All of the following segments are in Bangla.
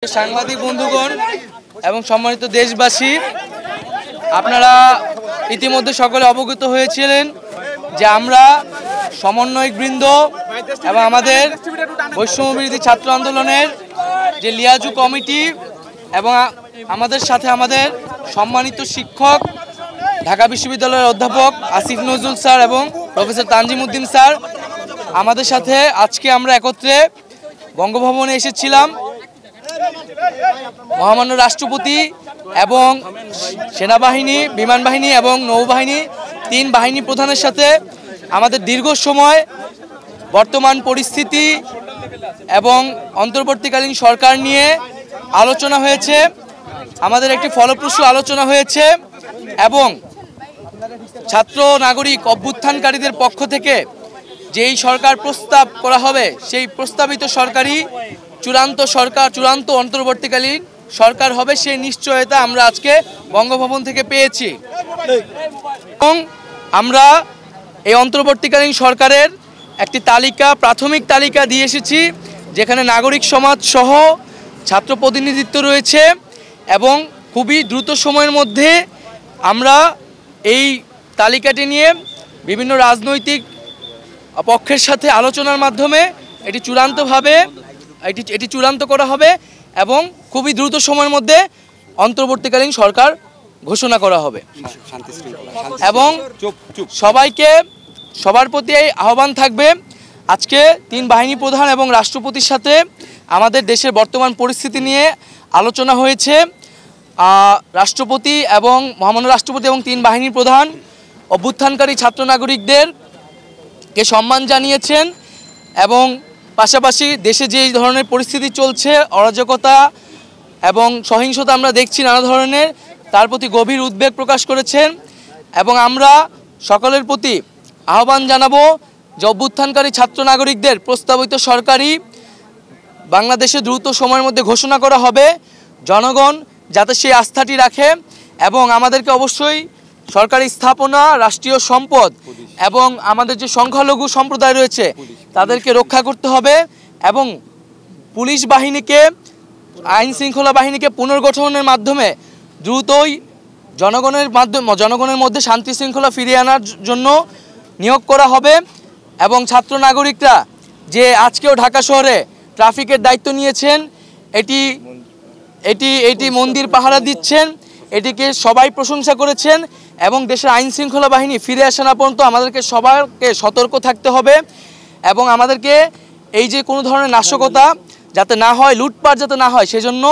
সাংবাদিক বন্ধুগণ এবং সম্মানিত দেশবাসী, আপনারা ইতিমধ্যে সকলে অবগত হয়েছিলেন যে আমরা সমন্বয়কবৃন্দ এবং আমাদের বৈষম্যবিরোধী ছাত্র আন্দোলনের যে লিয়াজু কমিটি এবং আমাদের সাথে আমাদের সম্মানিত শিক্ষক ঢাকা বিশ্ববিদ্যালয়ের অধ্যাপক আসিফ নজরুল স্যার এবং প্রফেসর তানজিম উদ্দিন স্যার আমাদের সাথে আজকে আমরা একত্রে বঙ্গভবনে এসেছিলাম। মহামান্য রাষ্ট্রপতি এবং সেনাবাহিনী, বিমান বাহিনী এবং নৌবাহিনী তিন বাহিনী প্রধানের সাথে আমাদের দীর্ঘ সময় বর্তমান পরিস্থিতি এবং অন্তর্বর্তীকালীন সরকার নিয়ে আলোচনা হয়েছে। আমাদের একটি ফলপ্রসূ আলোচনা হয়েছে এবং ছাত্র নাগরিক অভ্যুত্থানকারীদের পক্ষ থেকে যেই সরকার প্রস্তাব করা হবে সেই প্রস্তাবিত সরকারি চূড়ান্ত অন্তর্বর্তীকালীন সরকার হবে সেই নিশ্চয়তা আমরা আজকে বঙ্গভবন থেকে পেয়েছি এবং আমরা এই অন্তর্বর্তীকালীন সরকারের একটি প্রাথমিক তালিকা দিয়ে এসেছি, যেখানে নাগরিক সমাজ সহ ছাত্র প্রতিনিধিত্ব রয়েছে এবং খুবই দ্রুত সময়ের মধ্যে আমরা এই তালিকাটি নিয়ে বিভিন্ন রাজনৈতিক পক্ষের সাথে আলোচনার মাধ্যমে এটি চূড়ান্ত করা হবে এবং খুবই দ্রুত সময়ের মধ্যে অন্তর্বর্তীকালীন সরকার ঘোষণা করা হবে। এবং সবার প্রতি আহ্বান থাকবে, আজকে তিন বাহিনী প্রধান এবং রাষ্ট্রপতির সাথে আমাদের দেশের বর্তমান পরিস্থিতি নিয়ে আলোচনা হয়েছে। মহামান্য রাষ্ট্রপতি এবং তিন বাহিনীর প্রধান অভ্যুত্থানকারী ছাত্র নাগরিকদেরকে সম্মান জানিয়েছেন এবং পাশাপাশি দেশে যে ধরনের পরিস্থিতি চলছে, অরাজকতা এবং সহিংসতা আমরা দেখছি নানা ধরনের, তার প্রতি গভীর উদ্বেগ প্রকাশ করেছেন এবং আমরা সকলের প্রতি আহ্বান জানাবো যে অভ্যুত্থানকারী ছাত্র নাগরিকদের প্রস্তাবিত সরকারি বাংলাদেশে দ্রুত সময়ের মধ্যে ঘোষণা করা হবে। জনগণ যাতে সেই আস্থাটি রাখে এবং আমাদেরকে অবশ্যই সরকারি স্থাপনা, রাষ্ট্রীয় সম্পদ এবং আমাদের যে সংখ্যালঘু সম্প্রদায় রয়েছে তাদেরকে রক্ষা করতে হবে এবং পুলিশ বাহিনীকে, আইন শৃঙ্খলা বাহিনীকে পুনর্গঠনের মাধ্যমে দ্রুতই জনগণের মধ্যে শান্তি শৃঙ্খলা ফিরিয়ে আনার জন্য নিয়োগ করা হবে এবং ছাত্র নাগরিকরা যে আজকেও ঢাকা শহরে ট্রাফিকের দায়িত্ব নিয়েছেন, এটি মন্দির পাহারা দিচ্ছেন, এটিকে সবাই প্রশংসা করেছেন এবং দেশের আইন শৃঙ্খলা বাহিনী ফিরে আসা না পর্যন্ত আমাদেরকে সবাইকে সতর্ক থাকতে হবে এবং আমাদেরকে এই যে কোনো ধরনের নাশকতা যাতে না হয়, লুটপাট যাতে না হয়, সেজন্য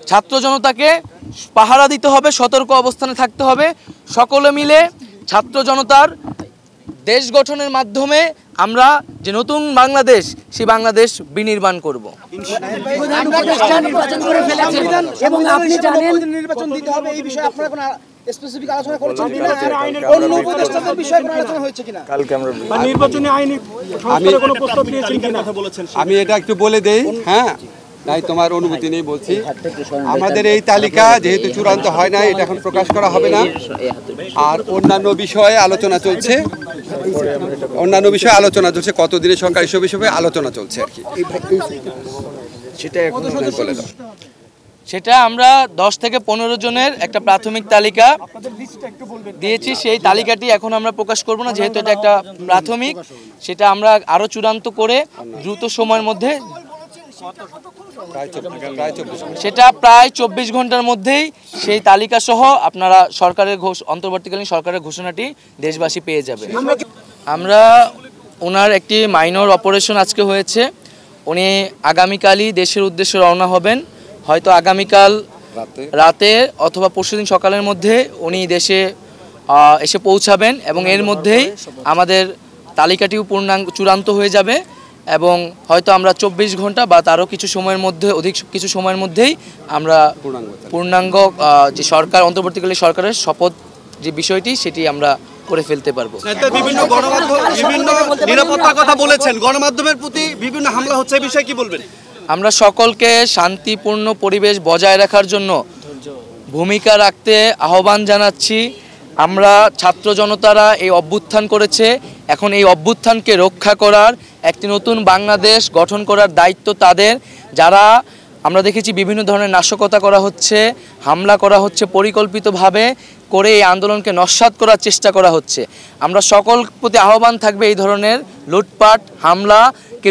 ছাত্র জনতাকে পাহারা দিতে হবে, সতর্ক অবস্থানে থাকতে হবে। সকলে মিলে ছাত্র জনতার দেশ গঠনের মাধ্যমে আমরা যে নতুন বাংলাদেশ, সেই বাংলাদেশ বিনির্মাণ করব। আমি এটা একটু বলে দেই, হ্যাঁ, তাই তোমার অনুমতি নেই বলছি। আমাদের এই তালিকা যেহেতু চূড়ান্ত হয় না, এটা এখন প্রকাশ করা হবে না। আর অন্যান্য বিষয়ে আলোচনা চলছে, কতদিনের সংখ্যা এসব বিষয়ে আলোচনা চলছে আর কি। সেটা আমরা 10 থেকে 15 জনের একটা প্রাথমিক তালিকা দিয়েছি। সেই তালিকাটি এখন আমরা প্রকাশ করব না, যেহেতু এটা একটা প্রাথমিক। সেটা আমরা আরো চূড়ান্ত করে দ্রুত সময়ের মধ্যে, সেটা প্রায় 24 ঘন্টার মধ্যেই সেই তালিকা সহ আপনারা অন্তর্বর্তীকালীন সরকারের ঘোষণাটি দেশবাসী পেয়ে যাবে। আমরা ওনার একটি মাইনর অপারেশন আজকে হয়েছে, উনি আগামীকালই দেশের উদ্দেশ্যে রওনা হবেন। হয়তো আগামীকাল রাতে অথবা পরশুদিন সকালের মধ্যে উনি দেশে এসে পৌঁছাবেন এবং এর মধ্যেই আমাদের তালিকাটিও চূড়ান্ত হয়ে যাবে এবং হয়তো আমরা 24 ঘন্টা বা তারও অধিক কিছু সময়ের মধ্যেই আমরা পূর্ণাঙ্গ যে অন্তর্বর্তীকালীন সরকারের শপথ যে বিষয়টি সেটি আমরা করে ফেলতে পারবো। বিভিন্ন নিরাপত্তার কথা বলেছেন, গণমাধ্যমের প্রতি বিভিন্ন হামলা হচ্ছে, এই বিষয়ে কি বলবেন? আমরা সকলকে শান্তিপূর্ণ পরিবেশ বজায় রাখার জন্য ভূমিকা রাখতে আহ্বান জানাচ্ছি। আমরা ছাত্র জনতারা এই অভ্যুত্থান করেছে, এখন এই অভ্যুত্থানকে রক্ষা করার একটি নতুন বাংলাদেশ গঠন করার দায়িত্ব তাদের, যারা আমরা দেখেছি বিভিন্ন ধরনের নাশকতা করা হচ্ছে, হামলা করা হচ্ছে, পরিকল্পিতভাবে করে এই আন্দোলনকে নস্যাৎ করার চেষ্টা করা হচ্ছে। আমরা সকল প্রতি আহ্বান থাকবে এই ধরনের লুটপাট হামলাকে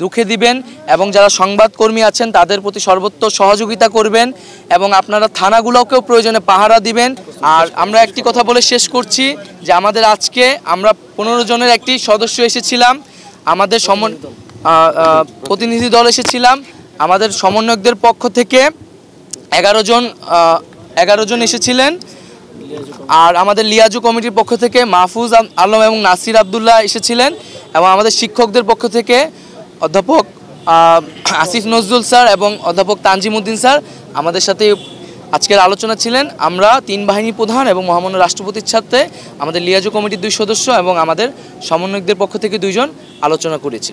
রুখে দিবেন এবং যারা সংবাদকর্মী আছেন তাদের প্রতি সর্বোচ্চ সহযোগিতা করবেন এবং আপনারা থানাগুলোকেও প্রয়োজনে পাহারা দিবেন। আর আমরা একটি কথা বলে শেষ করছি যে আমাদের আজকে আমরা 15 জনের একটি সদস্য এসেছিলাম, আমাদের প্রতিনিধি দল এসেছিলাম, আমাদের সমন্বয়কদের পক্ষ থেকে 11 জন এসেছিলেন, আর আমাদের লিয়াজু কমিটির পক্ষ থেকে মাহফুজ আলম এবং নাসির আবদুল্লাহ এসেছিলেন এবং আমাদের শিক্ষকদের পক্ষ থেকে অধ্যাপক আসিফ নজরুল স্যার এবং অধ্যাপক তানজিম উদ্দিন স্যার আমাদের সাথে আজকের আলোচনা ছিলেন। আমরা 3 বাহিনী প্রধান এবং মহামান্য রাষ্ট্রপতির সাথে আমাদের লিয়াজু কমিটির 2 সদস্য এবং আমাদের সমন্বয়কদের পক্ষ থেকে 2 জন আলোচনা করেছি।